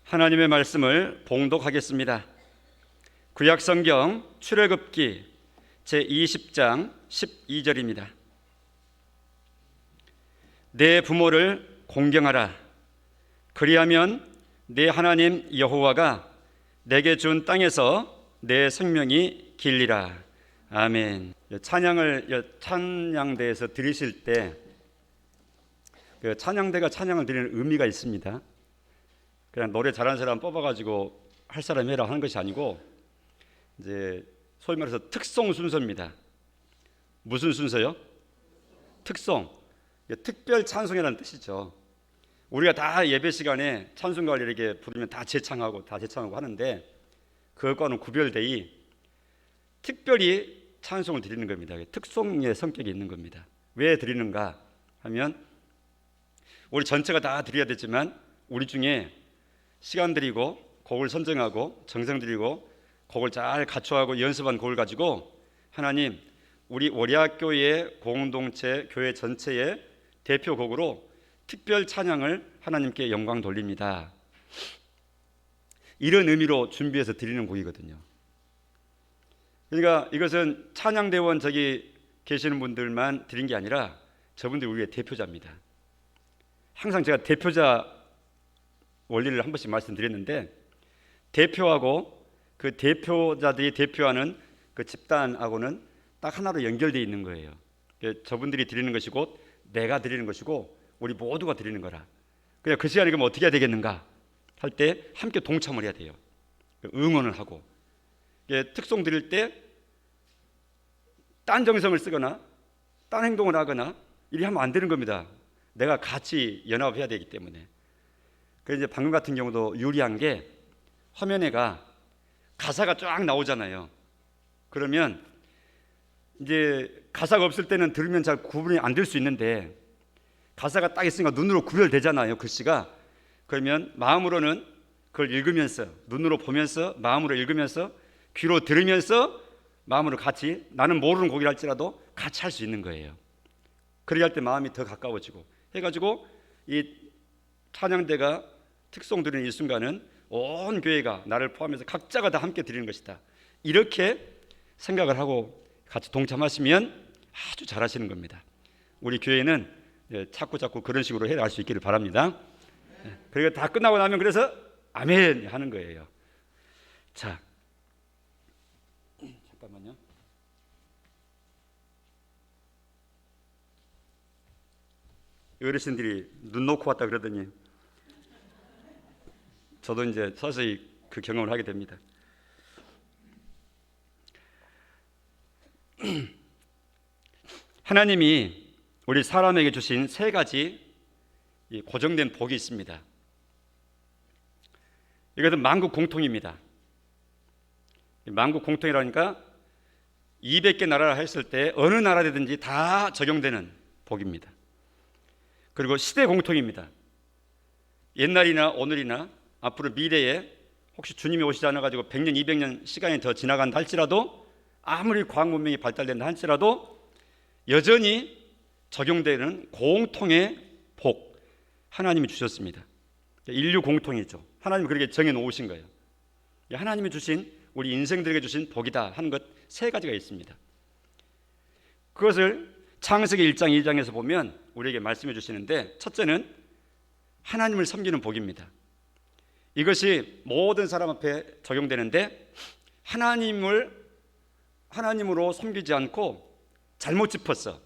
하나님의 말씀을 봉독하겠습니다. 구약성경 출애굽기 제20장 12절입니다. 내 부모를 공경하라. 그리하면 내 하나님 여호와가 내게 준 땅에서 내 생명이 길리라. 아멘. 찬양을 찬양대에서 드리실 때 찬양대가 찬양을 드리는 의미가 있습니다. 그냥 노래 잘하는 사람 뽑아가지고 할 사람 해라 하는 것이 아니고, 이제 소위 말해서 특송 순서입니다. 무슨 순서요? 특송. 특별 찬송이라는 뜻이죠. 우리가 다 예배 시간에 찬송가를 이렇게 부르면 다 제창하고 하는데, 그것과는 구별되이 특별히 찬송을 드리는 겁니다. 특송의 성격이 있는 겁니다. 왜 드리는가 하면, 우리 전체가 다 드려야 되지만 우리 중에 시간 들이고 곡을 선정하고 정성 들이고 곡을 잘 갖춰하고 연습한 곡을 가지고 하나님, 우리 월야교회 공동체 교회 전체의 대표곡으로 특별 찬양을 하나님께 영광 돌립니다. 이런 의미로 준비해서 드리는 곡이거든요. 그러니까 이것은 찬양대원 저기 계시는 분들만 드린 게 아니라 저분들이 우리의 대표자입니다. 항상 제가 대표자 원리를 한 번씩 말씀드렸는데, 대표하고 그 대표자들이 대표하는 그 집단하고는 딱 하나로 연결되어 있는 거예요. 저분들이 드리는 것이 곧 내가 드리는 것이고 우리 모두가 드리는 거라. 그냥 그 시간에 그럼 어떻게 해야 되겠는가 할 때 함께 동참을 해야 돼요. 응원을 하고. 특송 드릴 때 딴 정성을 쓰거나 딴 행동을 하거나 이리 하면 안 되는 겁니다. 내가 같이 연합해야 되기 때문에. 그래서 이제 방금 같은 경우도 유리한 게, 화면에가 가사가 쫙 나오잖아요. 그러면 이제 가사가 없을 때는 들으면 잘 구분이 안 될 수 있는데, 가사가 딱 있으니까 눈으로 구별되잖아요, 글씨가. 그러면 마음으로는 그걸 읽으면서, 눈으로 보면서, 마음으로 읽으면서, 귀로 들으면서, 마음으로 같이, 나는 모르는 곡이라 할지라도 같이 할 수 있는 거예요. 그렇게 할 때 마음이 더 가까워지고 해가지고, 이 찬양대가 특송 드리는 이 순간은 온 교회가, 나를 포함해서 각자가 다 함께 드리는 것이다, 이렇게 생각을 하고 같이 동참하시면 아주 잘하시는 겁니다. 우리 교회는 자꾸 그런 식으로 해나갈 수 있기를 바랍니다. 그리고 다 끝나고 나면 그래서 아멘 하는 거예요. 자, 잠깐만요. 어르신들이 눈 놓고 왔다 그러더니 저도 이제 서서히 그 경험을 하게 됩니다. 하나님이 우리 사람에게 주신 세 가지 고정된 복이 있습니다. 이것은 만국 공통입니다. 만국 공통이라니까 200개 나라를 했을 때 어느 나라든지 다 적용되는 복입니다. 그리고 시대 공통입니다. 옛날이나 오늘이나 앞으로 미래에 혹시 주님이 오시지 않아가지고 100년, 200년 시간이 더 지나간다 할지라도, 아무리 과학 문명이 발달된다 할지라도 여전히 적용되는 공통의 복, 하나님이 주셨습니다. 인류 공통이죠. 하나님이 그렇게 정해놓으신 거예요. 하나님이 주신, 우리 인생들에게 주신 복이다 하는 것 세 가지가 있습니다. 그것을 창세기 1장 2장에서 보면 우리에게 말씀해 주시는데, 첫째는 하나님을 섬기는 복입니다. 이것이 모든 사람 앞에 적용되는데, 하나님으로 섬기지 않고 잘못 짚었어.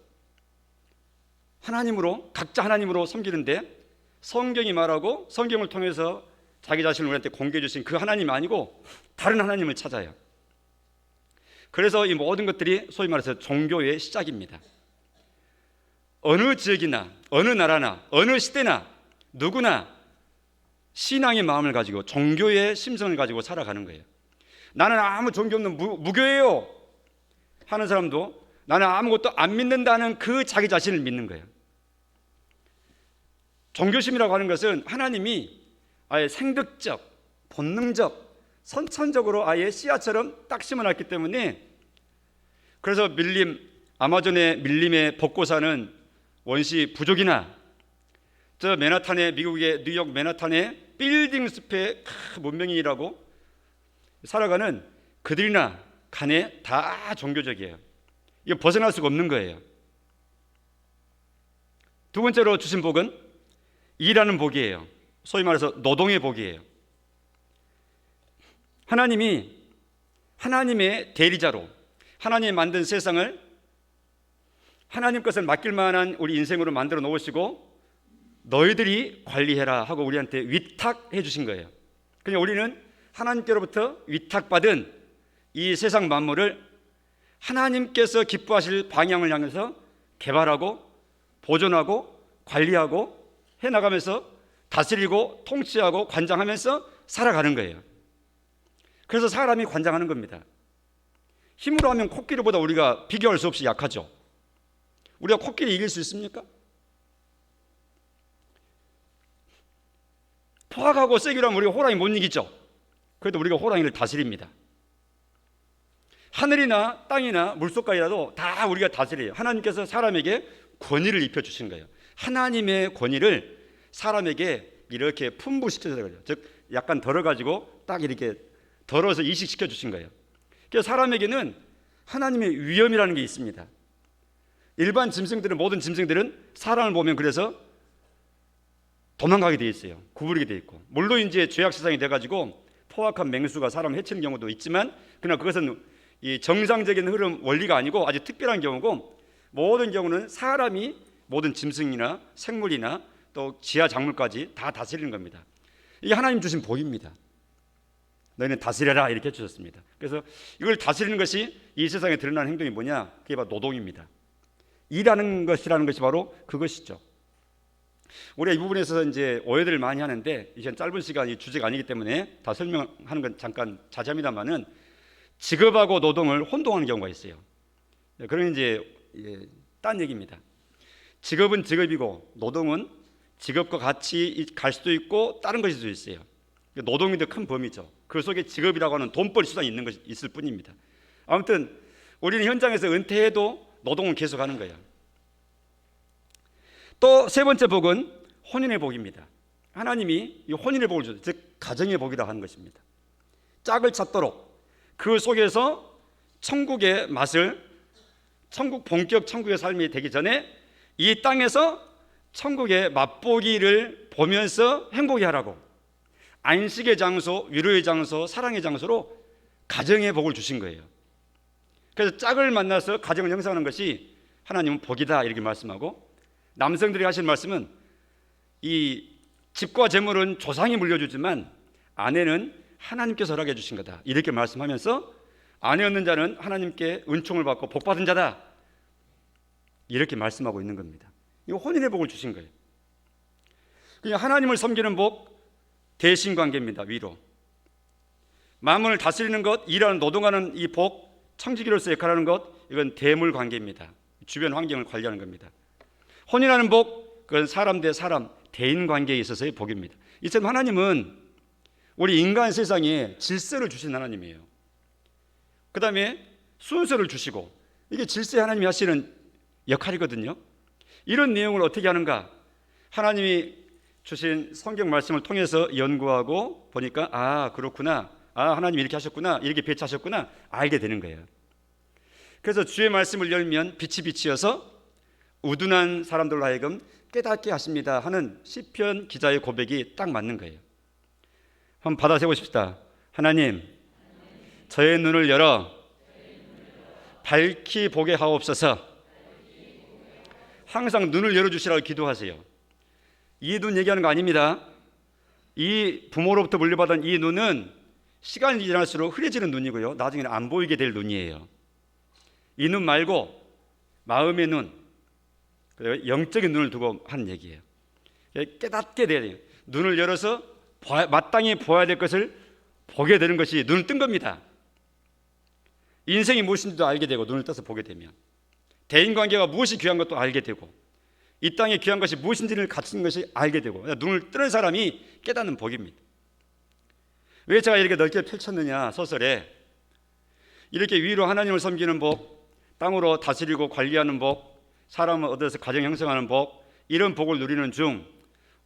각자 하나님으로 섬기는데, 성경이 말하고 성경을 통해서 자기 자신을 우리한테 공개해 주신 그 하나님이 아니고 다른 하나님을 찾아요. 그래서 이 모든 것들이 소위 말해서 종교의 시작입니다. 어느 지역이나 어느 나라나 어느 시대나 누구나 신앙의 마음을 가지고, 종교의 심성을 가지고 살아가는 거예요. 나는 아무 종교 없는 무교예요 하는 사람도 나는 아무것도 안 믿는다는 그 자기 자신을 믿는 거예요. 종교심이라고 하는 것은 하나님이 아예 생득적, 본능적, 선천적으로 아예 씨앗처럼 딱 심어놨기 때문에, 그래서 아마존의 밀림의 벚꽃 사는 원시 부족이나 저 맨하탄에, 미국의 뉴욕 맨하탄에 빌딩 숲에 문명인이라고 살아가는 그들이나 간에 다 종교적이에요. 이거 벗어날 수가 없는 거예요. 두 번째로 주신 복은 일하는 복이에요. 소위 말해서 노동의 복이에요. 하나님이 하나님의 대리자로 하나님이 만든 세상을 하나님 것을 맡길 만한 우리 인생으로 만들어 놓으시고 너희들이 관리해라 하고 우리한테 위탁해 주신 거예요. 그냥 우리는 하나님께로부터 위탁받은 이 세상 만물을 하나님께서 기뻐하실 방향을 향해서 개발하고 보존하고 관리하고 해나가면서 다스리고 통치하고 관장하면서 살아가는 거예요. 그래서 사람이 관장하는 겁니다. 힘으로 하면 코끼리보다 우리가 비교할 수 없이 약하죠. 우리가 코끼리 이길 수 있습니까? 포악하고 세기로 하면 우리가 호랑이 못 이기죠. 그래도 우리가 호랑이를 다스립니다. 하늘이나 땅이나 물속까지라도 다 우리가 다스려요. 하나님께서 사람에게 권위를 입혀주신 거예요. 하나님의 권위를 사람에게 이렇게 품부시켜서 그래요. 즉 약간 덜어가지고 딱 이렇게 덜어서 이식시켜 주신 거예요. 그래서 사람에게는 하나님의 위엄이라는 게 있습니다. 일반 짐승들은, 모든 짐승들은 사람을 보면 그래서 도망가게 돼 있어요. 구부리게 돼 있고, 물론 이제 죄악 세상이 돼가지고 포악한 맹수가 사람 해치는 경우도 있지만, 그러나 그것은 이 정상적인 흐름 원리가 아니고 아주 특별한 경우고, 모든 경우는 사람이 모든 짐승이나 생물이나 또 지하 작물까지 다 다스리는 겁니다. 이게 하나님 주신 복입니다. 너희는 다스려라 이렇게 해주셨습니다. 그래서 이걸 다스리는 것이 이 세상에 드러나는 행동이 뭐냐? 그게 바로 노동입니다. 일하는 것이라는 것이 바로 그것이죠. 우리가 이 부분에 있어서 이제 오해들을 많이 하는데, 이제 짧은 시간이 주제가 아니기 때문에 다 설명하는 건 잠깐 자제합니다만은, 직업하고 노동을 혼동하는 경우가 있어요. 그런 이제 딴 얘기입니다. 직업은 직업이고 노동은 직업과 같이 갈 수도 있고 다른 것일 수도 있어요. 노동이 더 큰 범위죠. 그 속에 직업이라고 하는 돈벌이 수단이 있는 것이 있을 뿐입니다. 아무튼 우리는 현장에서 은퇴해도 노동은 계속하는 거예요. 또 세 번째 복은 혼인의 복입니다. 하나님이 이 혼인의 복을 주셨어요. 즉 가정의 복이라 하는 것입니다. 짝을 찾도록 그 속에서 천국의 맛을, 천국 본격 천국의 삶이 되기 전에 이 땅에서 천국의 맛보기를 보면서 행복해 하라고, 안식의 장소, 위로의 장소, 사랑의 장소로 가정의 복을 주신 거예요. 그래서 짝을 만나서 가정을 형성하는 것이 하나님은 복이다 이렇게 말씀하고, 남성들이 하신 말씀은 이 집과 재물은 조상이 물려주지만 아내는 하나님께서 허락해 주신 거다 이렇게 말씀하면서, 아내 얻는 자는 하나님께 은총을 받고 복 받은 자다 이렇게 말씀하고 있는 겁니다. 이거 혼인의 복을 주신 거예요. 그냥 하나님을 섬기는 복, 대신 관계입니다. 위로. 마음을 다스리는 것, 일하는 노동하는 이 복, 청지기로서 역할하는 것, 이건 대물 관계입니다. 주변 환경을 관리하는 겁니다. 혼인하는 복, 그건 사람 대 사람, 대인 관계에 있어서의 복입니다. 이처럼 하나님은 우리 인간 세상에 질서를 주신 하나님이에요. 그 다음에 순서를 주시고, 이게 질서의 하나님이 하시는 역할이거든요. 이런 내용을 어떻게 하는가? 하나님이 주신 성경 말씀을 통해서 연구하고 보니까, 아 그렇구나, 아 하나님이 이렇게 하셨구나, 이렇게 배치하셨구나 알게 되는 거예요. 그래서 주의 말씀을 열면 빛이 비치어서 우둔한 사람들로 하여금 깨닫게 하십니다 하는 시편 기자의 고백이 딱 맞는 거예요. 한번 받아세우십시다. 하나님, 저의 눈을 열어 밝히 보게 하옵소서. 항상 눈을 열어주시라고 기도하세요. 이 눈 얘기하는 거 아닙니다. 이 부모로부터 물려받은 이 눈은 시간이 지날수록 흐려지는 눈이고요, 나중에는 안 보이게 될 눈이에요. 이 눈 말고 마음의 눈, 영적인 눈을 두고 하는 얘기예요. 깨닫게 돼요. 눈을 열어서 마땅히 보아야 될 것을 보게 되는 것이 눈을 뜬 겁니다. 인생이 무엇인지도 알게 되고, 눈을 떠서 보게 되면 대인관계가 무엇이 귀한 것도 알게 되고, 이 땅에 귀한 것이 무엇인지를 갖춘 것이 알게 되고, 눈을 뜨는 사람이 깨닫는 복입니다. 왜 제가 이렇게 넓게 펼쳤느냐, 소설에 이렇게 위로 하나님을 섬기는 복, 땅으로 다스리고 관리하는 복, 사람을 얻어서 가정 형성하는 복, 이런 복을 누리는 중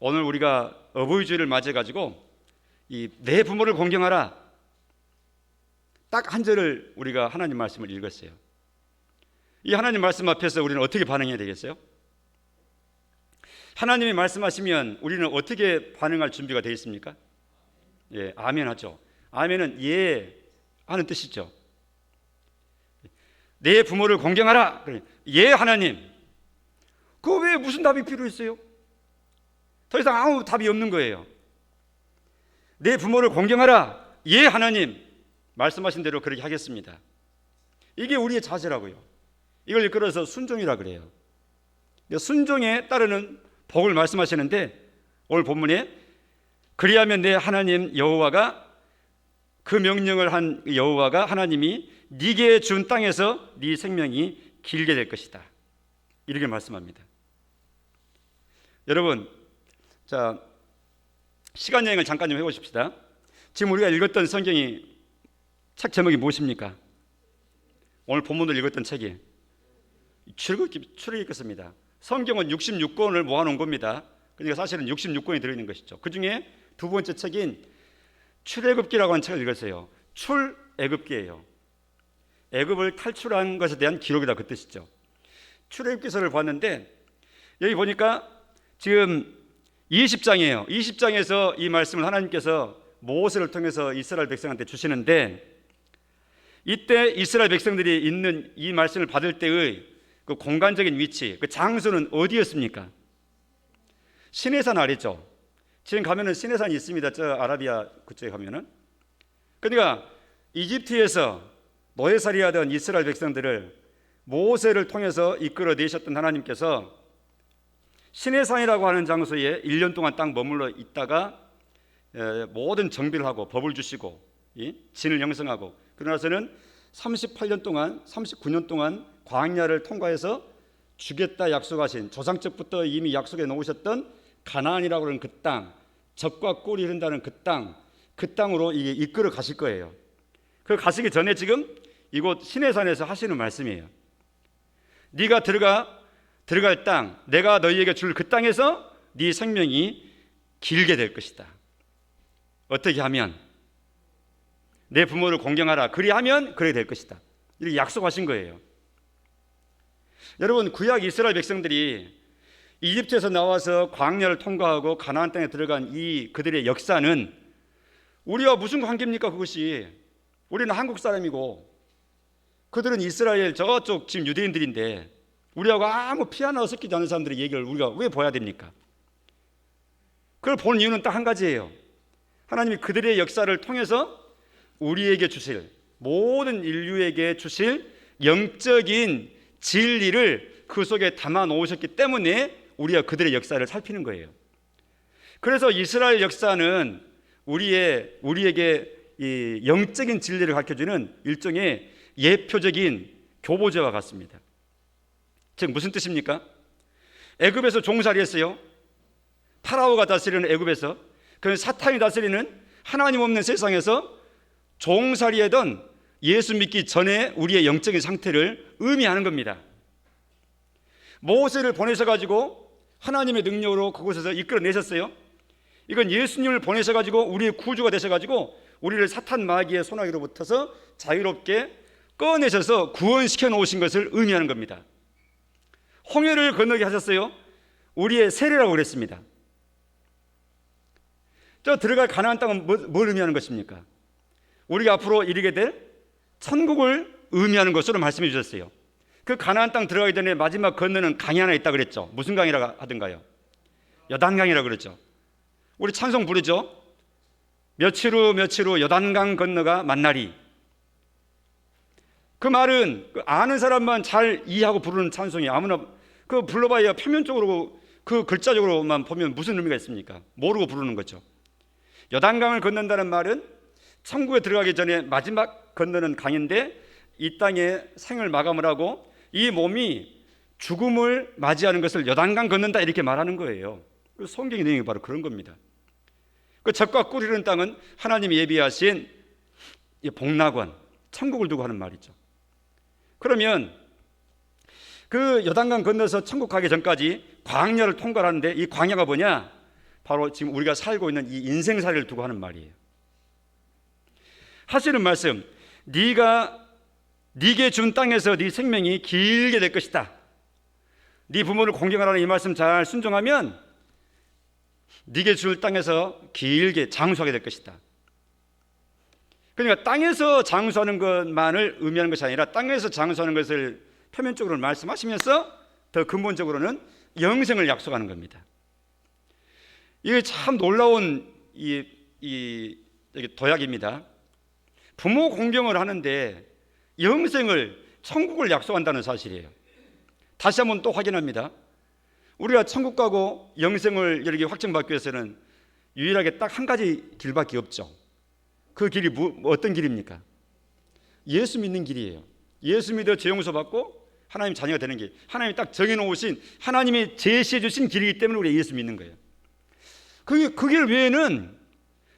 오늘 우리가 어버이 주일을 맞이해 가지고 이 내 부모를 공경하라, 딱 한 절을 우리가 하나님 말씀을 읽었어요. 이 하나님 말씀 앞에서 우리는 어떻게 반응해야 되겠어요? 하나님이 말씀하시면 우리는 어떻게 반응할 준비가 되어 있습니까? 예, 아멘 하죠. 아멘은 예 하는 뜻이죠. 내 부모를 공경하라. 예 하나님. 그 왜 무슨 답이 필요했어요? 더 이상 아무 답이 없는 거예요. 내 부모를 공경하라. 예 하나님. 말씀하신 대로 그렇게 하겠습니다. 이게 우리의 자세라고요. 이걸 이끌어서 순종이라 그래요. 순종에 따르는 복을 말씀하시는데 오늘 본문에 그리하면 내 하나님 여호와가, 그 명령을 한 여호와가 하나님이 네게 준 땅에서 네 생명이 길게 될 것이다, 이렇게 말씀합니다. 여러분, 자, 시간 여행을 잠깐 좀 해보십시다. 지금 우리가 읽었던 성경이 책 제목이 무엇입니까? 오늘 본문을 읽었던 책이 출애굽기였습니다. 성경은 66권을 모아놓은 겁니다. 그러니까 사실은 66권이 들어있는 것이죠. 그 중에 두 번째 책인 출애굽기라고 하는 책을 읽었어요. 출애굽기예요. 애굽을 탈출한 것에 대한 기록이다, 그 뜻이죠. 출애굽기서를 봤는데 여기 보니까 지금 20장이에요. 20장에서 이 말씀을 하나님께서 모세를 통해서 이스라엘 백성한테 주시는데, 이때 이스라엘 백성들이 있는 이 말씀을 받을 때의 그 공간적인 위치, 그 장소는 어디였습니까? 시내산 아래죠. 지금 가면은 시내산이 있습니다. 저 아라비아 그쪽에 가면은. 그러니까 이집트에서 노예살이 하던 이스라엘 백성들을 모세를 통해서 이끌어내셨던 하나님께서 시내산이라고 하는 장소에 1년 동안 딱 머물러 있다가 모든 정비를 하고 법을 주시고 진을 형성하고, 그러나서는 38년 동안 39년 동안 광야를 통과해서 주겠다 약속하신, 조상적부터 이미 약속해 놓으셨던 가나안이라고 하는 그 땅, 젖과 꿀이 흐른다는 그 땅으로 이끌어 가실 거예요. 그 가시기 전에 지금 이곳 시내산에서 하시는 말씀이에요. 네가 들어갈 땅, 내가 너희에게 줄 그 땅에서 네 생명이 길게 될 것이다. 어떻게 하면? 내 부모를 공경하라. 그리하면 그렇게 될 것이다. 이렇게 약속하신 거예요. 여러분, 구약 이스라엘 백성들이 이집트에서 나와서 광야를 통과하고 가나안 땅에 들어간 이 그들의 역사는 우리와 무슨 관계입니까? 그것이. 우리는 한국 사람이고 그들은 이스라엘 저쪽 지금 유대인들인데 우리하고 아무 피 하나 섞이지 않은 사람들의 얘기를 우리가 왜 봐야 됩니까? 그걸 본 이유는 딱 한 가지예요. 하나님이 그들의 역사를 통해서 우리에게 주실, 모든 인류에게 주실 영적인 진리를 그 속에 담아 놓으셨기 때문에 우리가 그들의 역사를 살피는 거예요. 그래서 이스라엘 역사는 우리에게 이 영적인 진리를 가르쳐주는 일종의 예표적인 교보제와 같습니다. 즉 무슨 뜻입니까? 애굽에서 종살이했어요. 파라오가 다스리는 애굽에서, 그 사탄이 다스리는 하나님 없는 세상에서 종살이하던 예수 믿기 전에 우리의 영적인 상태를 의미하는 겁니다. 모세를 보내셔가지고 하나님의 능력으로 그곳에서 이끌어내셨어요. 이건 예수님을 보내셔가지고 우리의 구주가 되셔가지고 우리를 사탄 마귀의 손아귀로부터서 자유롭게 꺼내셔서 구원시켜 놓으신 것을 의미하는 겁니다. 홍해를 건너게 하셨어요. 우리의 세례라고 그랬습니다. 저 들어갈 가나안 땅은 뭘 의미하는 것입니까? 우리가 앞으로 이르게 될 천국을 의미하는 것으로 말씀해 주셨어요. 그 가나안 땅 들어가기 전에 마지막 건너는 강이 하나 있다 그랬죠. 무슨 강이라고 하던가요? 요단강이라고 그랬죠. 우리 찬송 부르죠. 며칠 후 요단강 건너가 만나리. 그 말은 아는 사람만 잘 이해하고 부르는 찬송이, 아무나 그 불러봐야 표면적으로 그 글자적으로만 보면 무슨 의미가 있습니까? 모르고 부르는 거죠. 요단강을 건넌다는 말은 천국에 들어가기 전에 마지막 건너는 강인데 이 땅에 생을 마감을 하고 이 몸이 죽음을 맞이하는 것을 요단강 건넌다 이렇게 말하는 거예요. 그 성경의 내용이 바로 그런 겁니다. 그 젖과 꿀이 흐르는 땅은 하나님이 예비하신 복락원, 천국을 두고 하는 말이죠. 그러면 그 요단강 건너서 천국 가기 전까지 광야를 통과하는데 이 광야가 뭐냐? 바로 지금 우리가 살고 있는 이 인생살이를 두고 하는 말이에요. 하시는 말씀, 네게 준 땅에서 네 생명이 길게 될 것이다. 네 부모를 공경하라는 이 말씀 잘 순종하면 네게 줄 땅에서 길게 장수하게 될 것이다. 그러니까 땅에서 장수하는 것만을 의미하는 것이 아니라 땅에서 장수하는 것을 표면적으로 말씀하시면서 더 근본적으로는 영생을 약속하는 겁니다. 이게 참 놀라운 도약입니다. 부모 공경을 하는데 영생을, 천국을 약속한다는 사실이에요. 다시 한번 또 확인합니다. 우리가 천국 가고 영생을 이렇게 확정받기 위해서는 유일하게 딱 한 가지 길밖에 없죠. 그 길이 어떤 길입니까? 예수 믿는 길이에요. 예수 믿어 죄 용서 받고 하나님 자녀가 되는 길, 하나님이 딱 정해놓으신, 하나님이 제시해 주신 길이기 때문에 우리가 예수 믿는 거예요. 그 길 외에는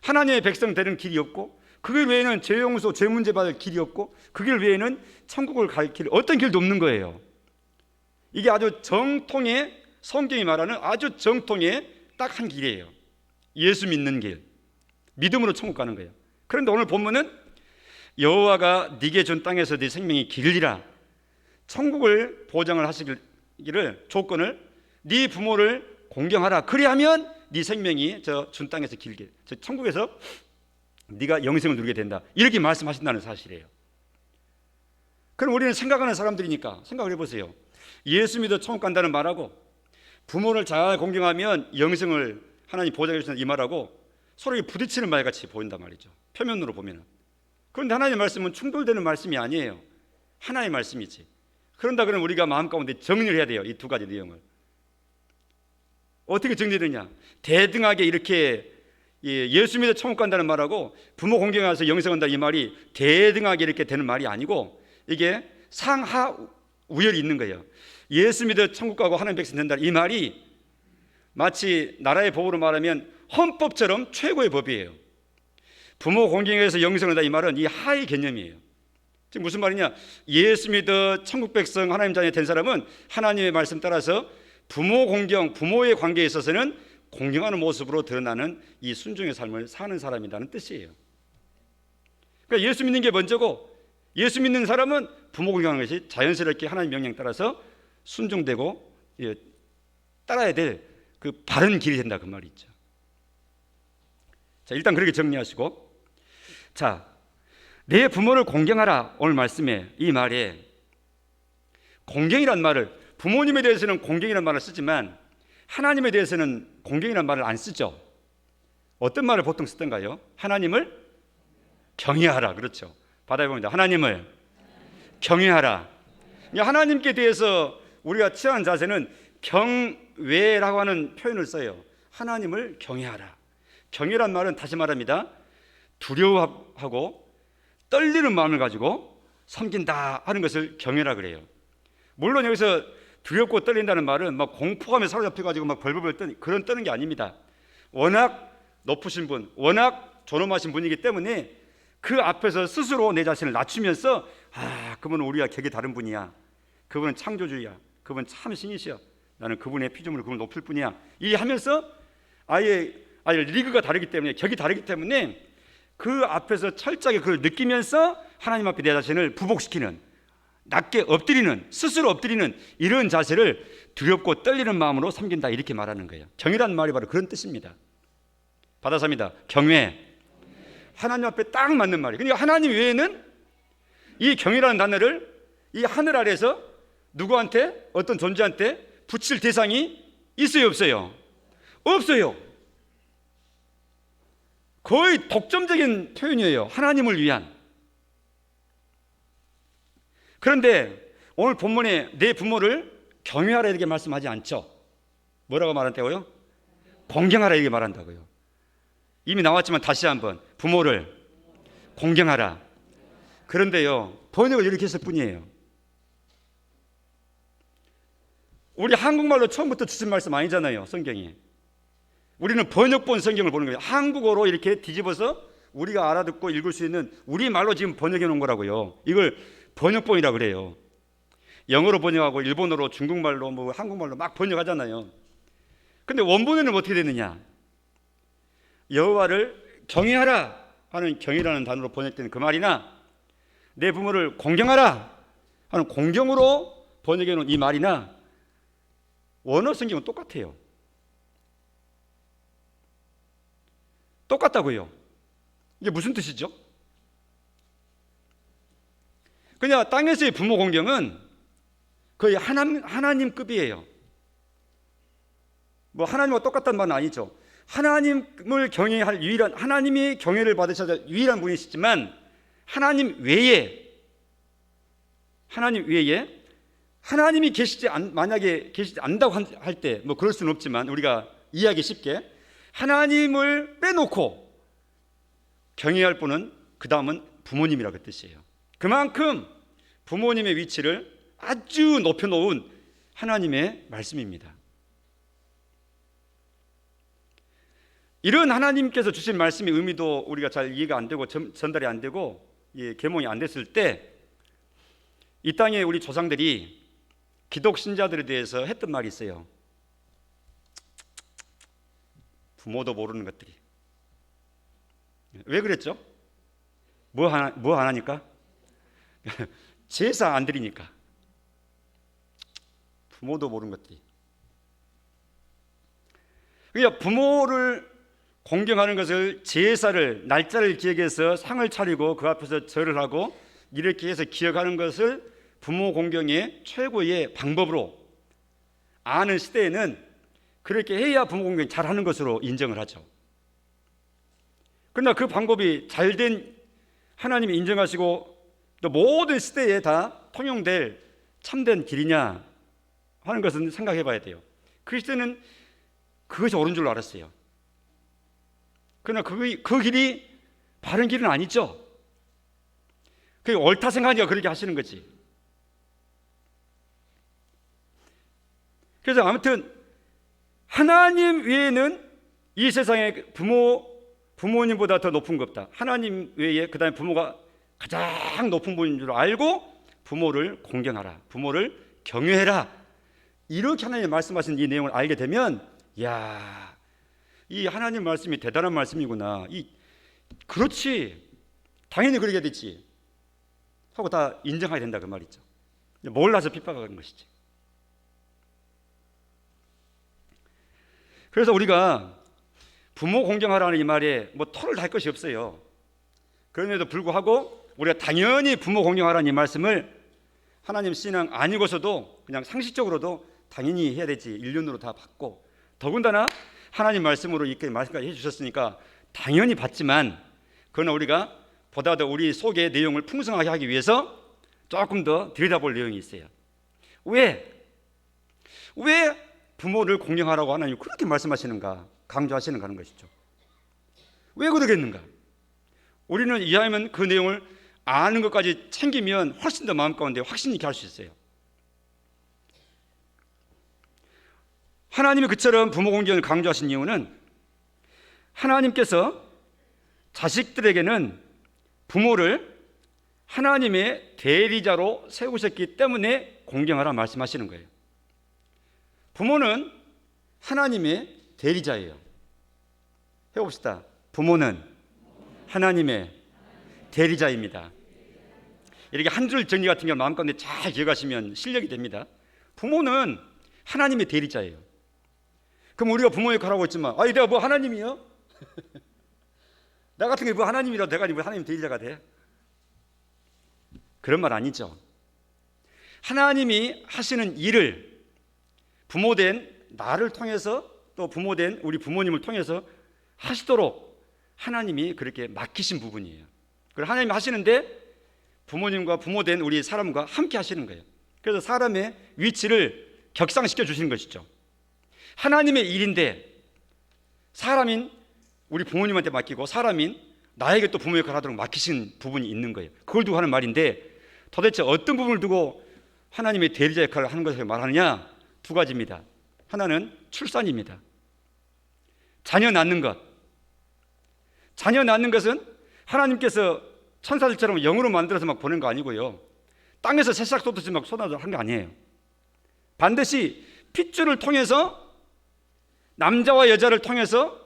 하나님의 백성 되는 길이 없고, 그 길 외에는 죄 용서, 죄 문제 받을 길이 없고, 그 길 외에는 천국을 갈 길, 어떤 길도 없는 거예요. 이게 아주 정통의, 성경이 말하는 아주 정통의 딱 한 길이에요. 예수 믿는 길, 믿음으로 천국 가는 거예요. 그런데 오늘 본문은 여호와가 네게 준 땅에서 네 생명이 길리라, 천국을 보장을 하시기를, 조건을 네 부모를 공경하라. 그리하면 네 생명이 저 준 땅에서 길게, 저 천국에서 네가 영생을 누리게 된다. 이렇게 말씀하신다는 사실이에요. 그럼 우리는 생각하는 사람들이니까 생각을 해보세요. 예수 믿어 천국 간다는 말하고 부모를 잘 공경하면 영생을 하나님 보장해 주신다는 이 말하고 서로 부딪히는 말같이 보인단 말이죠. 표면으로 보면. 그런데 하나님의 말씀은 충돌되는 말씀이 아니에요. 하나의 말씀이지. 그런다 그러면 우리가 마음 가운데 정리를 해야 돼요. 이 두 가지 내용을. 어떻게 정리되느냐? 대등하게 이렇게 예수 믿어 천국 간다는 말하고 부모 공경해서 영생한다 이 말이 대등하게 이렇게 되는 말이 아니고, 이게 상하 우열이 있는 거예요. 예수 믿어 천국 가고 하나님 백성 된다 이 말이 마치 나라의 법으로 말하면 헌법처럼 최고의 법이에요. 부모 공경해서 영생한다 이 말은 이 하의 개념이에요. 지금 무슨 말이냐? 예수 믿어 천국 백성 하나님 자녀 된 사람은 하나님의 말씀 따라서 부모 공경, 부모의 관계에 있어서는 공경하는 모습으로 드러나는 이 순종의 삶을 사는 사람이라는 뜻이에요. 그러니까 예수 믿는 게 먼저고, 예수 믿는 사람은 부모 공경하는 것이 자연스럽게 하나님 명령 따라서 순종되고 따라야 될 그 바른 길이 된다 그 말이 있죠. 자, 일단 그렇게 정리하시고, 자, 내 부모를 공경하라 오늘 말씀에 이 말에 공경이란 말을, 부모님에 대해서는 공경이란 말을 쓰지만 하나님에 대해서는 공경이란 말을 안 쓰죠. 어떤 말을 보통 쓰던가요? 하나님을 경외하라. 그렇죠. 바다에 봅니다. 하나님을 경외하라. 하나님께 대해서 우리가 취한 자세는 경외라고 하는 표현을 써요. 하나님을 경외하라. 경외란 말은 다시 말합니다. 두려워하고 떨리는 마음을 가지고 섬긴다 하는 것을 경외라 그래요. 물론 여기서 두렵고 떨린다는 말은 막 공포감에 사로잡혀가지고 막 벌벌벌 떠는 그런 떠는 게 아닙니다. 워낙 높으신 분, 워낙 존엄하신 분이기 때문에 그 앞에서 스스로 내 자신을 낮추면서 그분은 우리와 격이 다른 분이야. 그분은 창조주야. 그분은 참 신이시여. 나는 그분의 피조물을 그분을 높일 뿐이야. 이 하면서 아예 리그가 다르기 때문에, 격이 다르기 때문에 그 앞에서 철저하게 그걸 느끼면서 하나님 앞에 내 자신을 부복시키는, 낮게 엎드리는, 스스로 엎드리는 이런 자세를 두렵고 떨리는 마음으로 섬긴다 이렇게 말하는 거예요. 경외라는 말이 바로 그런 뜻입니다. 받아서입니다. 경외. 하나님 앞에 딱 맞는 말이에요. 그러니까 하나님 외에는 이 경외라는 단어를 이 하늘 아래서 누구한테, 어떤 존재한테 붙일 대상이 있어요, 없어요? 없어요. 거의 독점적인 표현이에요. 하나님을 위한. 그런데 오늘 본문에 내 부모를 경외하라 이렇게 말씀하지 않죠. 뭐라고 말한다고요? 공경하라 이렇게 말한다고요. 이미 나왔지만 다시 한번 부모를 공경하라. 그런데요, 번역을 이렇게 했을 뿐이에요. 우리 한국말로 처음부터 주신 말씀 아니잖아요, 성경이. 우리는 번역본 성경을 보는 거예요. 한국어로 이렇게 뒤집어서 우리가 알아듣고 읽을 수 있는 우리 말로 지금 번역해 놓은 거라고요. 이걸 번역본이라고 그래요. 영어로 번역하고 일본어로, 중국말로, 한국말로 막 번역하잖아요. 근데 원본에는 어떻게 되느냐? 여호와를 경외하라 하는 경이라는 단어로 번역된 그 말이나 내 부모를 공경하라 하는 공경으로 번역해 놓은 이 말이나 원어 성경은 똑같아요. 똑같다고요. 이게 무슨 뜻이죠? 그냥 땅에서의 부모 공경은 거의 하나님급이에요. 뭐 하나님과 똑같다는 말은 아니죠. 하나님을 경외할 유일한, 하나님이 경외를 받으셔야 될 유일한 분이시지만 하나님 외에 하나님이 만약에 계시지 않는다고 할 때 뭐 그럴 수는 없지만 우리가 이해하기 쉽게 하나님을 빼놓고 경외할 분은 그 다음은 부모님이라고 뜻이에요. 그만큼 부모님의 위치를 아주 높여놓은 하나님의 말씀입니다. 이런 하나님께서 주신 말씀의 의미도 우리가 잘 이해가 안 되고 전달이 안 되고 계몽이 안 됐을 때 이 땅에 우리 조상들이 기독 신자들에 대해서 했던 말이 있어요. 부모도 모르는 것들이. 왜 그랬죠? 뭐 하나니까? 제사 안 드리니까. 부모도 모르는 것들이. 그러니까 부모를 공경하는 것을 제사를 날짜를 기억해서 상을 차리고 그 앞에서 절을 하고 이렇게 해서 기억하는 것을 부모 공경의 최고의 방법으로 아는 시대에는 그렇게 해야 부모 공경 잘하는 것으로 인정을 하죠. 그러나 그 방법이 잘된 하나님이 인정하시고 또 모든 시대에 다 통용될 참된 길이냐 하는 것은 생각해 봐야 돼요. 그 시대는 그것이 옳은 줄로 알았어요. 그러나 그 길이 바른 길은 아니죠. 그게 옳다 생각하니까 그렇게 하시는 거지. 그래서 아무튼 하나님 외에는 이 세상에 부모님보다 더 높은 것 없다. 하나님 외에 그 다음에 부모가 가장 높은 분인 줄 알고 부모를 공경하라, 부모를 경외해라, 이렇게 하나님 말씀하신 이 내용을 알게 되면 야, 이 하나님 말씀이 대단한 말씀이구나, 그렇지, 당연히 그러게 됐지 하고 다 인정해야 된다 그 말이죠. 몰라서 핍박하는 것이지. 그래서 우리가 부모 공경하라는 이 말에 뭐 토를 달 것이 없어요. 그럼에도 불구하고 우리가 당연히 부모 공경하라는 이 말씀을 하나님 신앙 아니고서도 그냥 상식적으로도 당연히 해야 되지, 일륜으로 다 받고, 더군다나 하나님 말씀으로 이렇게 말씀까지 해주셨으니까 당연히 받지만, 그러나 우리가 보다 더 우리 속의 내용을 풍성하게 하기 위해서 조금 더 들여다볼 내용이 있어요. 왜 부모를 공경하라고 하나님 그렇게 말씀하시는가, 강조하시는가 하는 것이죠. 왜 그러겠는가? 우리는 이해하면 그 내용을 아는 것까지 챙기면 훨씬 더 마음 가운데 확신 있게 할 수 있어요. 하나님이 그처럼 부모 공경을 강조하신 이유는 하나님께서 자식들에게는 부모를 하나님의 대리자로 세우셨기 때문에 공경하라 말씀하시는 거예요. 부모는 하나님의 대리자예요. 해봅시다. 부모는 하나님의 대리자입니다. 이렇게 한 줄 정리 같은 걸 마음가운데 잘 기억하시면 실력이 됩니다. 부모는 하나님의 대리자예요. 그럼 우리가 부모 역할을 하고 있지만, 내가 뭐 하나님이요? 나 같은 게 뭐 하나님이라도 돼가지고 뭐 하나님 대리자가 돼? 그런 말 아니죠. 하나님이 하시는 일을 부모된 나를 통해서, 또 부모된 우리 부모님을 통해서 하시도록 하나님이 그렇게 맡기신 부분이에요. 그리고 하나님이 하시는데 부모님과 부모된 우리 사람과 함께 하시는 거예요. 그래서 사람의 위치를 격상시켜 주시는 것이죠. 하나님의 일인데 사람인 우리 부모님한테 맡기고 사람인 나에게 또 부모 역할을 하도록 맡기신 부분이 있는 거예요. 그걸 두고 하는 말인데, 도대체 어떤 부분을 두고 하나님의 대리자 역할을 하는 것을 말하느냐? 두 가지입니다. 하나는 출산입니다. 자녀 낳는 것. 자녀 낳는 것은 하나님께서 천사들처럼 영으로 만들어서 막 보낸 거 아니고요, 땅에서 새싹 쏟듯이 막 쏟아서 한 거 아니에요. 반드시 핏줄을 통해서, 남자와 여자를 통해서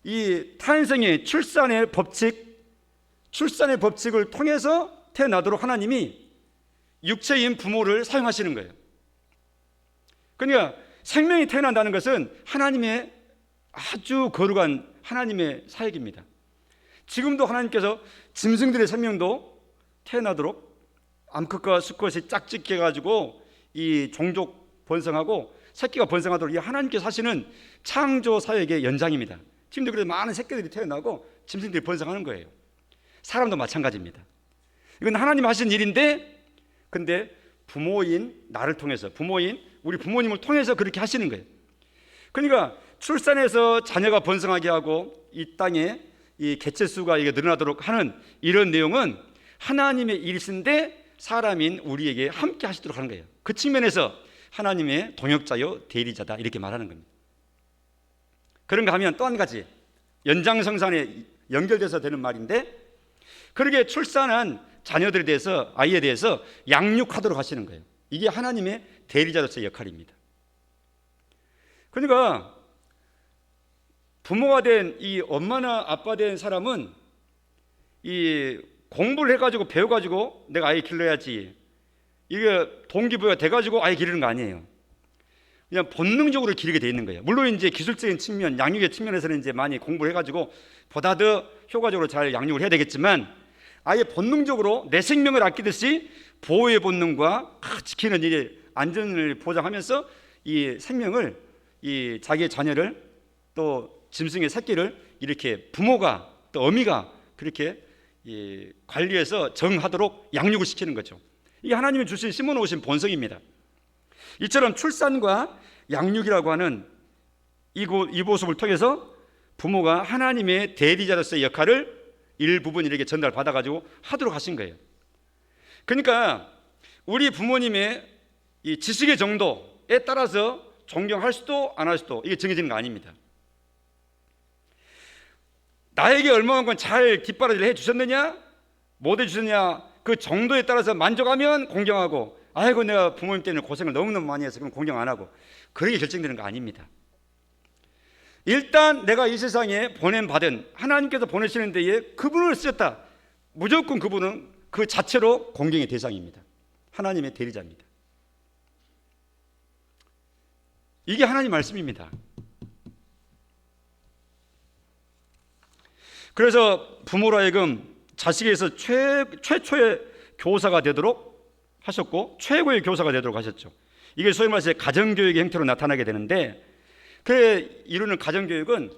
이 탄생의 출산의 법칙을 통해서 태어나도록 하나님이 육체인 부모를 사용하시는 거예요. 그러니까 생명이 태어난다는 것은 하나님의 아주 거룩한 하나님의 사역입니다. 지금도 하나님께서 짐승들의 생명도 태어나도록 암컷과 수컷이 짝짓게 해가지고 이 종족 번성하고 새끼가 번성하도록 이 하나님께서 하시는 창조 사역의 연장입니다. 지금도 그래서 많은 새끼들이 태어나고 짐승들이 번성하는 거예요. 사람도 마찬가지입니다. 이건 하나님 하신 일인데, 근데 부모인 나를 통해서, 부모인 우리 부모님을 통해서 그렇게 하시는 거예요. 그러니까 출산해서 자녀가 번성하게 하고 이 땅에 이 개체수가 이게 늘어나도록 하는 이런 내용은 하나님의 일이신데 사람인 우리에게 함께 하시도록 하는 거예요. 그 측면에서 하나님의 동역자요 대리자다 이렇게 말하는 겁니다. 그런가 하면 또 한 가지 연장성산에 연결돼서 되는 말인데, 그렇게 출산한 자녀들에 대해서, 아이에 대해서 양육하도록 하시는 거예요. 이게 하나님의 대리자로서의 역할입니다. 그러니까 부모가 된 이 엄마나 아빠 된 사람은 이 공부를 해가지고 배워가지고 내가 아이 길러야지, 이게 동기부여가 돼가지고 아이 기르는 거 아니에요. 그냥 본능적으로 기르게 돼 있는 거예요. 물론 이제 기술적인 측면, 양육의 측면에서는 이제 많이 공부를 해가지고 보다 더 효과적으로 잘 양육을 해야 되겠지만, 아예 본능적으로 내 생명을 아끼듯이 보호의 본능과 지키는 일의 안전을 보장하면서 이 생명을, 이 자기의 자녀를, 또 짐승의 새끼를 이렇게 부모가 또 어미가 그렇게 관리해서 정하도록 양육을 시키는 거죠. 이게 하나님이 주신 심어놓으신 본성입니다. 이처럼 출산과 양육이라고 하는 이 모습을 통해서 부모가 하나님의 대리자로서의 역할을 일부분 이렇게 전달받아가지고 하도록 하신 거예요. 그러니까 우리 부모님의 이 지식의 정도에 따라서 존경할 수도 안 할 수도 이게 정해지는 거 아닙니다. 나에게 얼마만큼 잘 뒷바라지를 해주셨느냐 못 해주셨느냐 그 정도에 따라서 만족하면 공경하고, 아이고 내가 부모님 때문에 고생을 너무너무 많이 해서 그럼 공경 안 하고, 그렇게 결정되는 거 아닙니다. 일단 내가 이 세상에 보냄받은 하나님께서 보내시는 데에 그분을 쓰셨다, 무조건 그분은 그 자체로 공경의 대상입니다. 하나님의 대리자입니다. 이게 하나님 말씀입니다. 그래서 부모로 하여금 자식에서 최초의 교사가 되도록 하셨고 최고의 교사가 되도록 하셨죠. 이게 소위 말해서 가정교육의 형태로 나타나게 되는데, 그래 이루는 가정교육은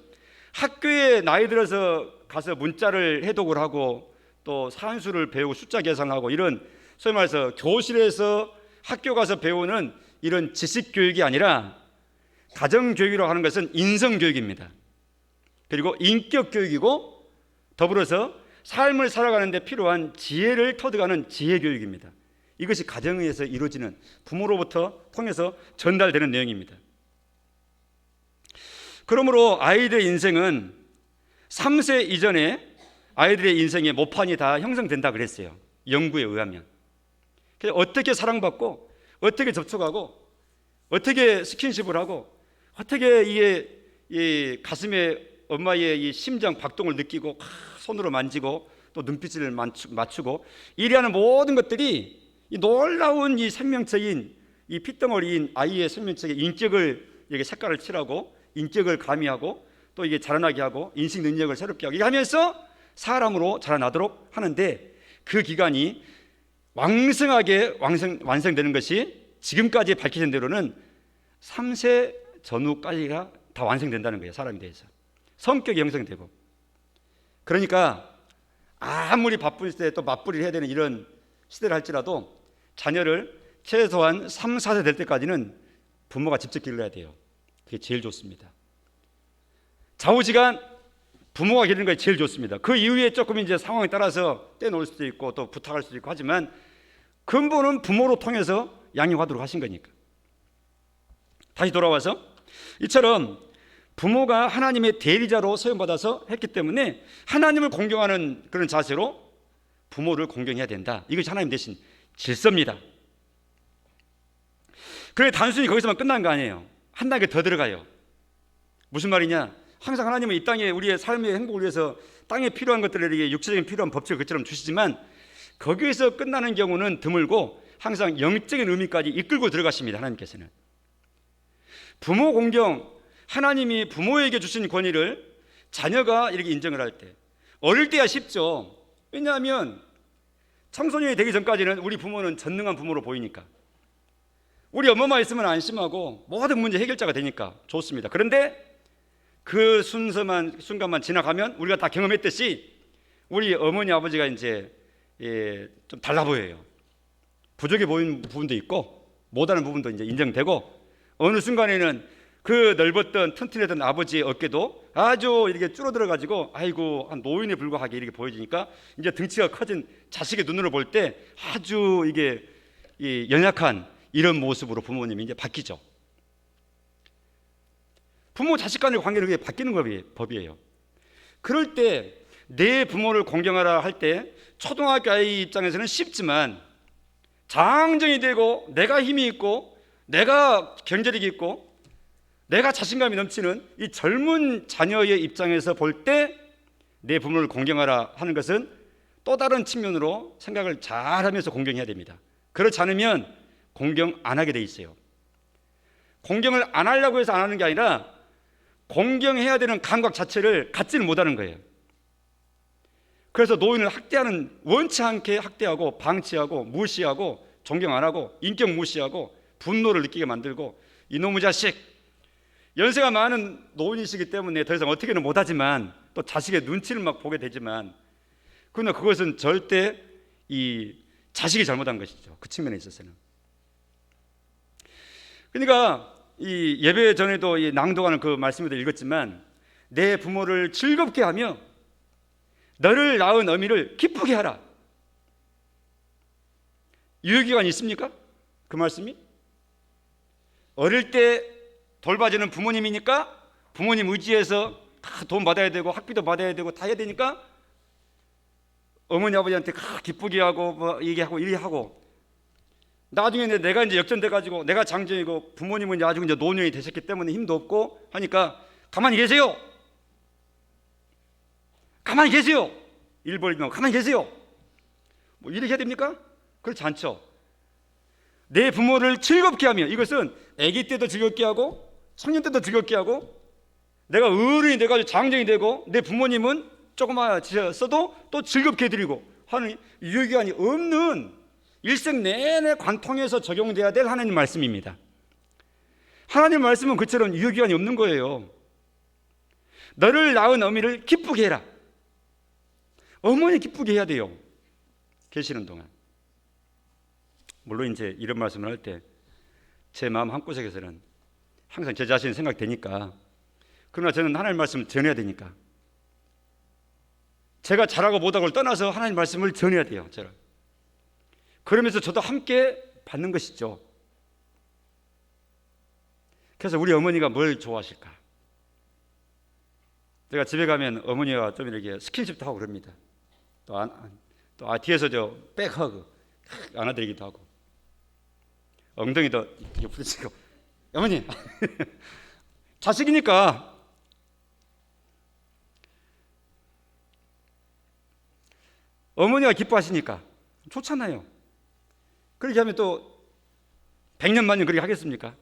학교에 나이 들어서 가서 문자를 해독을 하고 또 산수를 배우고 숫자 계산하고 이런 소위 말해서 교실에서 학교 가서 배우는 이런 지식교육이 아니라, 가정교육이라고 하는 것은 인성교육입니다. 그리고 인격교육이고 더불어서 삶을 살아가는 데 필요한 지혜를 터득하는 지혜교육입니다. 이것이 가정에서 이루어지는, 부모로부터 통해서 전달되는 내용입니다. 그러므로 아이들의 인생은 3세 이전에 아이들의 인생의 모판이 다 형성된다 그랬어요. 연구에 의하면. 그래서 어떻게 사랑받고 어떻게 접촉하고 어떻게 스킨십을 하고 어떻게 이게 이 가슴에 엄마의 이 심장 박동을 느끼고 손으로 만지고 또 눈빛을 맞추고 이래하는 모든 것들이 이 놀라운 이 생명체인 이 핏덩어리인 아이의 생명체의 인격을 이렇게 색깔을 칠하고 인격을 가미하고 또 이게 자라나게 하고 인식 능력을 새롭게 하고 이렇게 하면서 사람으로 자라나도록 하는데, 그 기간이 왕성하게 완성되는 것이 지금까지 밝혀진 대로는 3세 전후까지가 다 완성된다는 거예요. 사람에 대해서 성격이 형성되고. 그러니까 아무리 바쁠 때 또 맞벌이를 해야 되는 이런 시대를 할지라도 자녀를 최소한 3, 4세 될 때까지는 부모가 직접 길러야 돼요. 그게 제일 좋습니다. 좌우지간 부모가 기르는 게 제일 좋습니다. 그 이후에 조금 이제 상황에 따라서 떼놓을 수도 있고 또 부탁할 수도 있고 하지만 근본은 부모로 통해서 양육하도록 하신 거니까. 다시 돌아와서 이처럼 부모가 하나님의 대리자로 사용받아서 했기 때문에 하나님을 공경하는 그런 자세로 부모를 공경해야 된다. 이것이 하나님 대신 질서입니다. 그래 단순히 거기서만 끝난 거 아니에요. 한 단계 더 들어가요. 무슨 말이냐? 항상 하나님은 이 땅에 우리의 삶의 행복을 위해서 땅에 필요한 것들에게 육체적인 필요한 법칙을 그처럼 주시지만 거기에서 끝나는 경우는 드물고 항상 영적인 의미까지 이끌고 들어가십니다. 하나님께서는 부모 공경, 하나님이 부모에게 주신 권위를 자녀가 이렇게 인정을 할 때 어릴 때야 쉽죠. 왜냐하면 청소년이 되기 전까지는 우리 부모는 전능한 부모로 보이니까 우리 엄마만 있으면 안심하고 모든 문제 해결자가 되니까 좋습니다. 그런데 그 순간만 지나가면 우리가 다 경험했듯이 우리 어머니 아버지가 이제 좀 달라 보여요. 부족해 보이는 부분도 있고 못하는 부분도 이제 인정되고 어느 순간에는 그 넓었던 튼튼했던 아버지의 어깨도 아주 이렇게 줄어들어 가지고 아이고 한 노인에 불과하게 이렇게 보여지니까 이제 등치가 커진 자식의 눈으로 볼 때 아주 이게 연약한 이런 모습으로 부모님이 이제 바뀌죠. 부모 자식 간의 관계는 그게 바뀌는 법이에요. 그럴 때 내 부모를 공경하라 할 때 초등학교 아이 입장에서는 쉽지만 장정이 되고 내가 힘이 있고 내가 경제력이 있고 내가 자신감이 넘치는 이 젊은 자녀의 입장에서 볼 때 내 부모를 공경하라 하는 것은 또 다른 측면으로 생각을 잘하면서 공경해야 됩니다. 그렇지 않으면 공경 안 하게 돼 있어요. 공경을 안 하려고 해서 안 하는 게 아니라 공경해야 되는 감각 자체를 갖지를 못하는 거예요. 그래서 노인을 학대하는, 원치 않게 학대하고 방치하고 무시하고 존경 안 하고 인격 무시하고 분노를 느끼게 만들고 이놈의 자식, 연세가 많은 노인이시기 때문에 더 이상 어떻게는 못하지만 또 자식의 눈치를 막 보게 되지만 그러나 그것은 절대 이 자식이 잘못한 것이죠. 그 측면에 있어서는. 그러니까 이 예배 전에도 이 낭독하는 그 말씀에도 읽었지만 내 부모를 즐겁게 하며 너를 낳은 어미를 기쁘게 하라. 유효기간이 있습니까? 그 말씀이? 어릴 때 돌봐주는 부모님이니까 부모님 의지해서 다 돈 받아야 되고 학비도 받아야 되고 다 해야 되니까 어머니 아버지한테 기쁘게 하고 뭐 얘기하고 이리 하고 나중에 내가 이제 역전돼 가지고 내가 장정이고 부모님은 나중에 이제 노년이 되셨기 때문에 힘도 없고 하니까 가만히 계세요. 가만히 계세요. 일 벌리면 가만히 계세요. 뭐 이렇게 해야 됩니까? 그렇지 않죠. 내 부모를 즐겁게 하며 이것은 아기 때도 즐겁게 하고 청년 때도 즐겁게 하고 내가 어른이 돼가지고 장정이 되고 내 부모님은 조그마하셔도 또 즐겁게 해드리고 하는 유효기간이 없는 일생 내내 관통해서 적용돼야 될 하나님 말씀입니다. 하나님 말씀은 그처럼 유효기간이 없는 거예요. 너를 낳은 어미를 기쁘게 해라. 어머니 기쁘게 해야 돼요. 계시는 동안. 물론 이제 이런 말씀을 할 때 제 마음 한구석에서는 항상 제 자신이 생각되니까 그러나 저는 하나님 말씀을 전해야 되니까 제가 잘하고 못하고를 떠나서 하나님 말씀을 전해야 돼요. 저는. 그러면서 저도 함께 받는 것이죠. 그래서 우리 어머니가 뭘 좋아하실까? 제가 집에 가면 어머니가 좀 이렇게 스킨십도 하고 그럽니다. 또 뒤에서 저 백허그 안아드리기도 하고 엉덩이도 이렇게 부딪히고 어머니 자식이니까 어머니가 기뻐하시니까 좋잖아요. 그렇게 하면 또 100년 만년 그렇게 하겠습니까?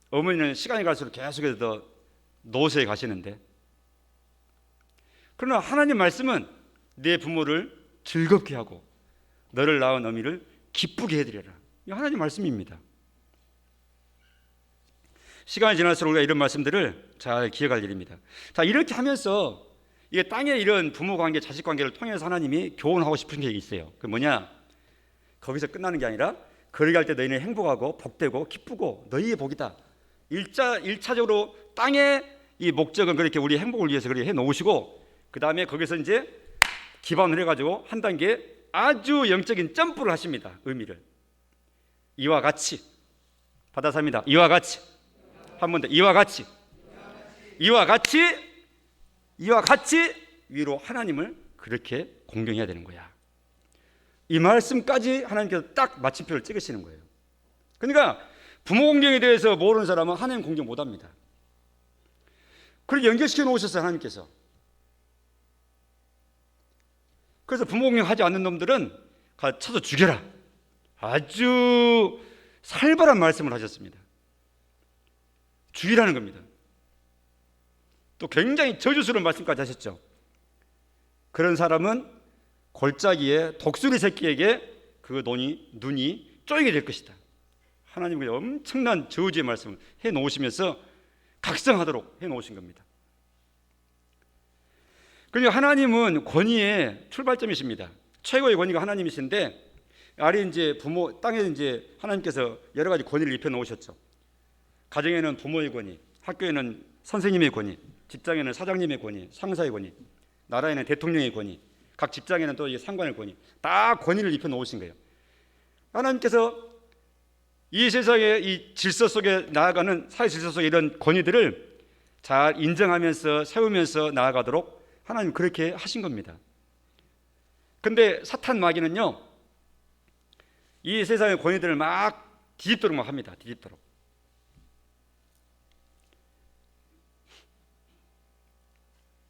어머니는 시간이 갈수록 계속해서 더 노쇠에 가시는데 그러나 하나님 말씀은 내 부모를 즐겁게 하고 너를 낳은 어미를 기쁘게 해드려라. 이 하나님 말씀입니다. 시간이 지날수록 우리가 이런 말씀들을 잘 기억할 일입니다. 자, 이렇게 하면서 이게 땅의 이런 부모 관계, 자식 관계를 통해서 하나님이 교훈하고 싶은 게 있어요. 그 뭐냐? 거기서 끝나는 게 아니라 그렇게 할 때 너희는 행복하고 복되고 기쁘고 너희의 복이다. 1차적으로 땅의 이 목적은 그렇게 우리 행복을 위해서 그렇게 해놓으시고 그 다음에 거기서 이제 기반을 해가지고 한 단계 아주 영적인 점프를 하십니다. 의미를 이와 같이 받아서 합니다. 이와 같이 한 번 더 이와 같이 위로 하나님을 그렇게 공경해야 되는 거야. 이 말씀까지 하나님께서 딱 마침표를 찍으시는 거예요. 그러니까 부모 공경에 대해서 모르는 사람은 하나님 공경 못합니다. 그렇게 연결시켜 놓으셨어요, 하나님께서. 그래서 부모공경하지 않는 놈들은 가 쳐서 죽여라. 아주 살벌한 말씀을 하셨습니다. 죽이라는 겁니다. 또 굉장히 저주스러운 말씀까지 하셨죠. 그런 사람은 골짜기에 독수리 새끼에게 그 눈이 쪼이게 될 것이다. 하나님은 엄청난 저주의 말씀을 해놓으시면서 각성하도록 해놓으신 겁니다. 그러니까 하나님은 권위의 출발점이십니다. 최고의 권위가 하나님이신데, 아래 이제 땅에 이제 하나님께서 여러 가지 권위를 입혀 놓으셨죠. 가정에는 부모의 권위, 학교에는 선생님의 권위, 직장에는 사장님의 권위, 상사의 권위, 나라에는 대통령의 권위, 각 직장에는 또 상관의 권위, 다 권위를 입혀 놓으신 거예요. 하나님께서 이 세상의 이 질서 속에 나아가는 사회 질서 속에 이런 권위들을 잘 인정하면서 세우면서 나아가도록 하나님 그렇게 하신 겁니다. 근데 사탄 마귀는요, 이 세상의 권위들을 막 뒤집도록 막 합니다. 뒤집도록.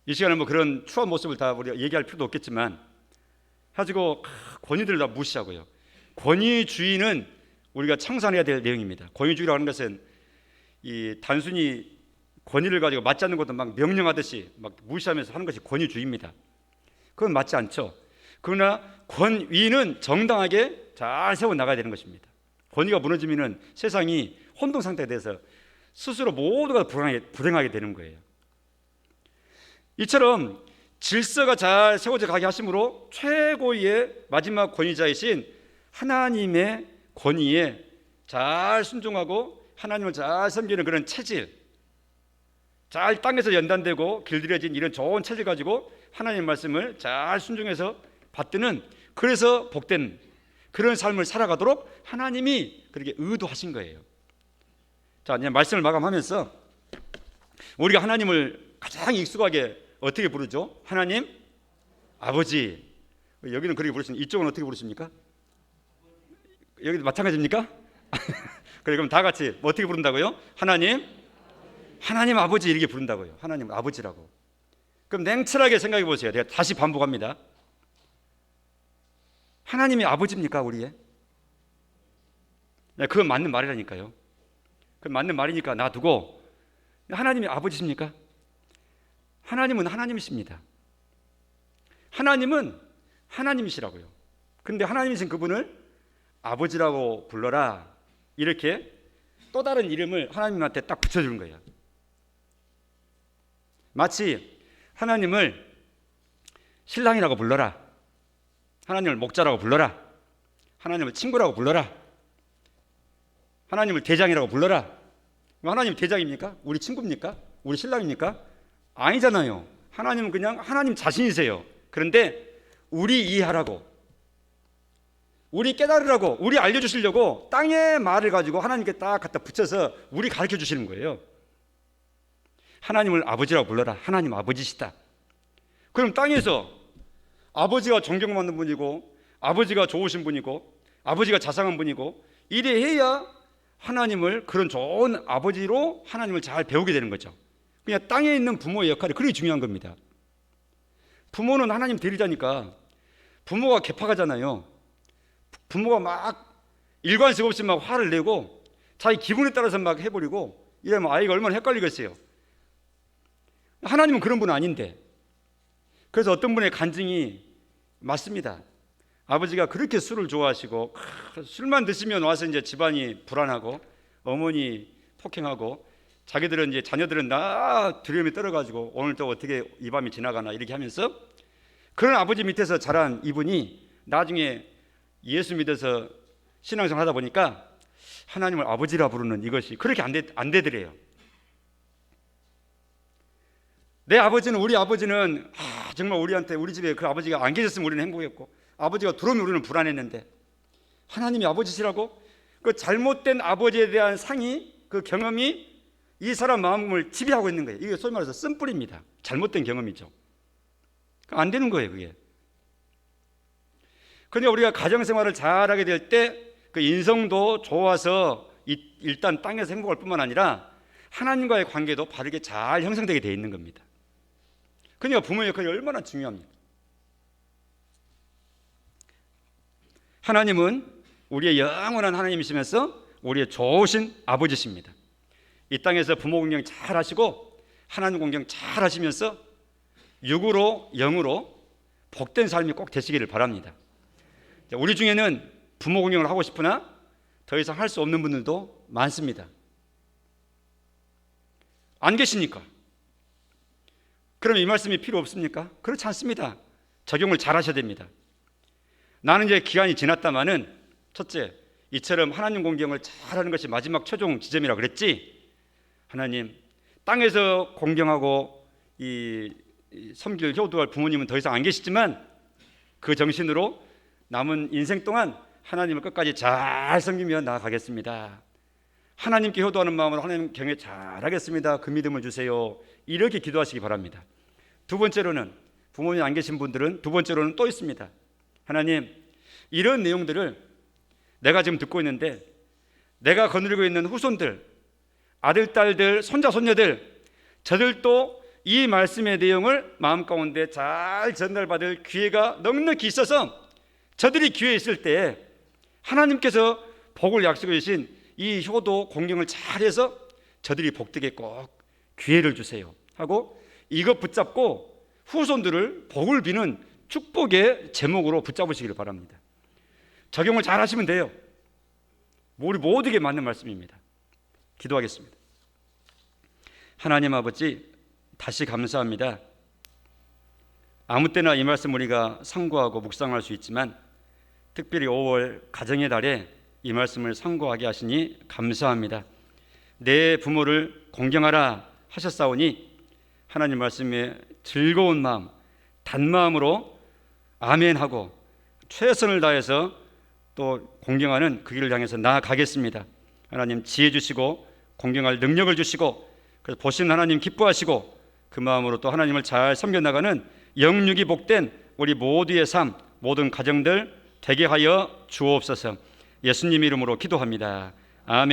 이 시간에 뭐 그런 추한 모습을 다 우리가 얘기할 필요도 없겠지만, 가지고 권위들을 다 무시하고요. 권위주의는 우리가 청산해야 될 내용입니다. 권위주의라고 하는 것은 이 단순히 권위를 가지고 맞지 않는 것도 막 명령하듯이 막 무시하면서 하는 것이 권위주의입니다. 그건 맞지 않죠. 그러나 권위는 정당하게 잘 세워 나가야 되는 것입니다. 권위가 무너지면은 세상이 혼동 상태에 대해서 스스로 모두가 불행하게 되는 거예요. 이처럼 질서가 잘 세워져 가게 하심으로 최고의 마지막 권위자이신 하나님의 권위에 잘 순종하고 하나님을 잘 섬기는 그런 체질, 잘 땅에서 연단되고 길들여진 이런 좋은 체질 가지고 하나님의 말씀을 잘 순종해서 받드는, 그래서 복된 그런 삶을 살아가도록 하나님이 그렇게 의도하신 거예요. 자, 이제 말씀을 마감하면서 우리가 하나님을 가장 익숙하게 어떻게 부르죠? 하나님 아버지. 여기는 그렇게 부르시는, 이쪽은 어떻게 부르십니까? 여기도 마찬가지입니까? 그래, 그럼 다 같이 어떻게 부른다고요? 하나님 아버지 이렇게 부른다고요. 하나님 아버지라고. 그럼 냉철하게 생각해 보세요. 내가 다시 반복합니다. 하나님이 아버지입니까, 우리의? 네, 그건 맞는 말이라니까요. 그건 맞는 말이니까 놔두고, 하나님이 아버지십니까? 하나님은 하나님이십니다. 하나님은 하나님이시라고요. 그런데 하나님이신 그분을 아버지라고 불러라, 이렇게 또 다른 이름을 하나님한테 딱 붙여주는 거예요. 마치 하나님을 신랑이라고 불러라, 하나님을 목자라고 불러라, 하나님을 친구라고 불러라, 하나님을 대장이라고 불러라. 하나님 대장입니까? 우리 친구입니까? 우리 신랑입니까? 아니잖아요. 하나님은 그냥 하나님 자신이세요. 그런데 우리 이해하라고, 우리 깨달으라고, 우리 알려주시려고 땅의 말을 가지고 하나님께 딱 갖다 붙여서 우리 가르쳐 주시는 거예요. 하나님을 아버지라고 불러라. 하나님 아버지시다. 그럼 땅에서 아버지가 존경받는 분이고, 아버지가 좋으신 분이고, 아버지가 자상한 분이고, 이래 해야 하나님을, 그런 좋은 아버지로 하나님을 잘 배우게 되는 거죠. 그냥 땅에 있는 부모의 역할이 그렇게 중요한 겁니다. 부모는 하나님 대리자니까 부모가 개파가잖아요. 부모가 막 일관성 없이 막 화를 내고 자기 기분에 따라서 막 해버리고 이러면 아이가 얼마나 헷갈리겠어요. 하나님은 그런 분 아닌데. 그래서 어떤 분의 간증이 맞습니다. 아버지가 그렇게 술을 좋아하시고 술만 드시면 와서 이제 집안이 불안하고 어머니 폭행하고 자기들은 이제 자녀들은 나 두려움에 떨어가지고 오늘 또 어떻게 이 밤이 지나가나 이렇게 하면서, 그런 아버지 밑에서 자란 이분이 나중에 예수 믿어서 신앙생활 하다 보니까 하나님을 아버지라 부르는 이것이 그렇게 안 되더래요. 내 아버지는, 우리 아버지는 정말 우리한테, 우리 집에 그 아버지가 안 계셨으면 우리는 행복했고, 아버지가 들어오면 우리는 불안했는데 하나님이 아버지시라고? 그 잘못된 아버지에 대한 상이, 그 경험이 이 사람 마음을 지배하고 있는 거예요. 이게 소위 말해서 쓴뿌리입니다. 잘못된 경험이죠. 안 되는 거예요, 그게. 그런데 우리가 가정생활을 잘하게 될 때 그 인성도 좋아서 일단 땅에서 행복할 뿐만 아니라 하나님과의 관계도 바르게 잘 형성되게 되어 있는 겁니다. 그러니까 부모의 역할이 얼마나 중요합니까? 하나님은 우리의 영원한 하나님이시면서 우리의 좋으신 아버지십니다. 이 땅에서 부모 공경 잘 하시고 하나님 공경 잘 하시면서 육으로 영으로 복된 삶이 꼭 되시기를 바랍니다. 우리 중에는 부모 공경을 하고 싶으나 더 이상 할 수 없는 분들도 많습니다. 안 계시니까. 그럼 이 말씀이 필요 없습니까? 그렇지 않습니다. 적용을 잘 하셔야 됩니다. 나는 이제 기간이 지났다마는 첫째, 이처럼 하나님 공경을 잘하는 것이 마지막 최종 지점이라 그랬지. 하나님, 땅에서 공경하고 섬길 효도할 부모님은 더 이상 안 계시지만 그 정신으로 남은 인생 동안 하나님을 끝까지 잘 섬기며 나아가겠습니다. 하나님께 효도하는 마음으로 하나님 경외 잘하겠습니다. 그 믿음을 주세요. 이렇게 기도하시기 바랍니다. 두 번째로는, 부모님 안 계신 분들은 두 번째로는 또 있습니다. 하나님, 이런 내용들을 내가 지금 듣고 있는데 내가 거느리고 있는 후손들, 아들, 딸들, 손자, 손녀들, 저들도 이 말씀의 내용을 마음 가운데 잘 전달받을 기회가 넉넉히 있어서 저들이 기회에 있을 때 하나님께서 복을 약속해 주신 이 효도 공경을 잘해서 저들이 복되게 꼭 기회를 주세요 하고 이것 붙잡고 후손들을 복을 비는 축복의 제목으로 붙잡으시기를 바랍니다. 적용을 잘 하시면 돼요. 우리 모두에게 맞는 말씀입니다. 기도하겠습니다. 하나님 아버지, 다시 감사합니다. 아무 때나 이 말씀 우리가 상고하고 묵상할 수 있지만 특별히 5월 가정의 달에 이 말씀을 상고하게 하시니 감사합니다. 내 부모를 공경하라 하셨사오니 하나님 말씀에 즐거운 마음, 단마음으로 아멘하고 최선을 다해서 또 공경하는 그 길을 향해서 나아가겠습니다. 하나님 지혜 주시고 공경할 능력을 주시고 그래서 보시는 하나님 기뻐하시고 그 마음으로 또 하나님을 잘 섬겨나가는 영육이 복된 우리 모두의 삶, 모든 가정들 되게 하여 주옵소서. 예수님 이름으로 기도합니다. 아멘.